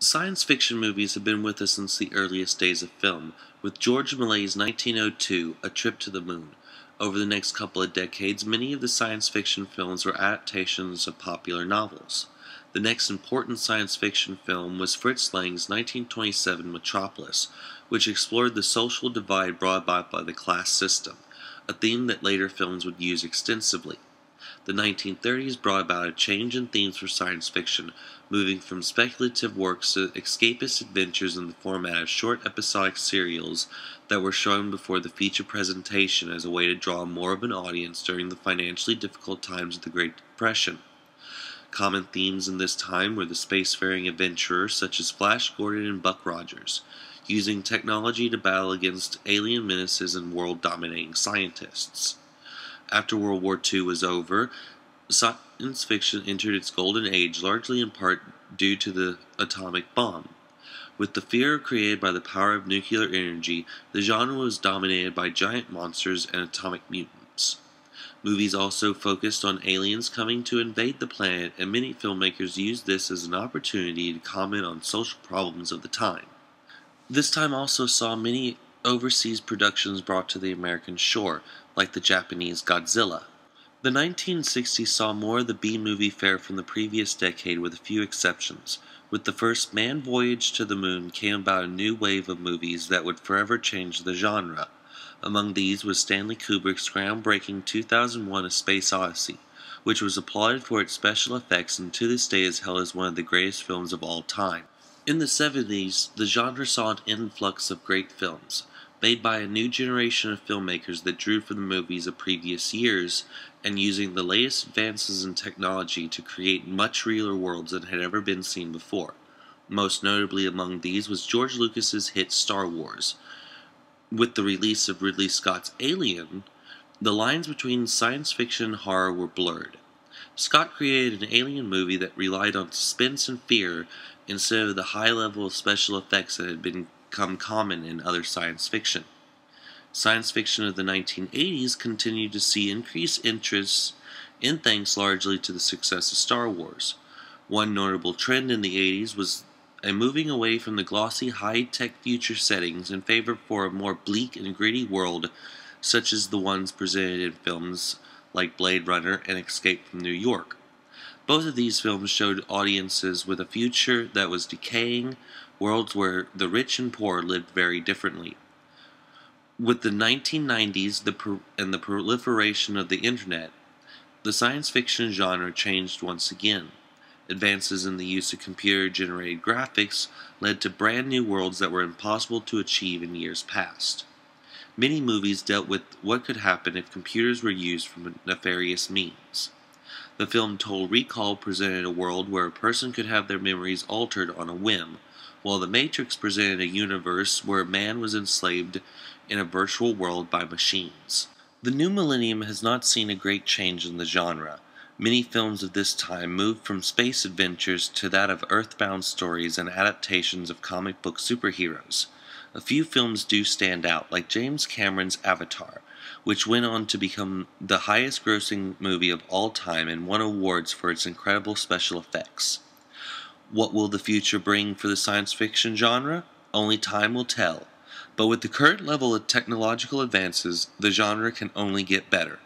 Science fiction movies have been with us since the earliest days of film, with George Méliès's 1902, A Trip to the Moon. Over the next couple of decades, many of the science fiction films were adaptations of popular novels. The next important science fiction film was Fritz Lang's 1927 Metropolis, which explored the social divide brought about by the class system, a theme that later films would use extensively. The 1930s brought about a change in themes for science fiction, moving from speculative works to escapist adventures in the format of short episodic serials that were shown before the feature presentation as a way to draw more of an audience during the financially difficult times of the Great Depression. Common themes in this time were the spacefaring adventurers such as Flash Gordon and Buck Rogers, using technology to battle against alien menaces and world-dominating scientists. After World War II was over, science fiction entered its golden age largely in part due to the atomic bomb. With the fear created by the power of nuclear energy, the genre was dominated by giant monsters and atomic mutants. Movies also focused on aliens coming to invade the planet, and many filmmakers used this as an opportunity to comment on social problems of the time. This time also saw many overseas productions brought to the American shore, like the Japanese Godzilla. The 1960s saw more of the B-movie fare from the previous decade with a few exceptions. With the first manned voyage to the moon came about a new wave of movies that would forever change the genre. Among these was Stanley Kubrick's groundbreaking 2001 A Space Odyssey, which was applauded for its special effects and to this day is held as one of the greatest films of all time. In the 70s, the genre saw an influx of great films, made by a new generation of filmmakers that drew from the movies of previous years, and using the latest advances in technology to create much realer worlds than had ever been seen before. Most notably among these was George Lucas's hit Star Wars. With the release of Ridley Scott's Alien, the lines between science fiction and horror were blurred. Scott created an alien movie that relied on suspense and fear instead of the high level of special effects that had become common in other science fiction. Science fiction of the 1980s continued to see increased interest in thanks largely to the success of Star Wars. One notable trend in the 80s was a moving away from the glossy high-tech future settings in favor for a more bleak and gritty world such as the ones presented in films like Blade Runner and Escape from New York. Both of these films showed audiences with a future that was decaying, worlds where the rich and poor lived very differently. With the 1990s and the proliferation of the internet, the science fiction genre changed once again. Advances in the use of computer-generated graphics led to brand new worlds that were impossible to achieve in years past. Many movies dealt with what could happen if computers were used for nefarious means. The film Total Recall presented a world where a person could have their memories altered on a whim, while The Matrix presented a universe where man was enslaved in a virtual world by machines. The new millennium has not seen a great change in the genre. Many films of this time moved from space adventures to that of earthbound stories and adaptations of comic book superheroes. A few films do stand out, like James Cameron's Avatar, which went on to become the highest-grossing movie of all time and won awards for its incredible special effects. What will the future bring for the science fiction genre? Only time will tell. But with the current level of technological advances, the genre can only get better.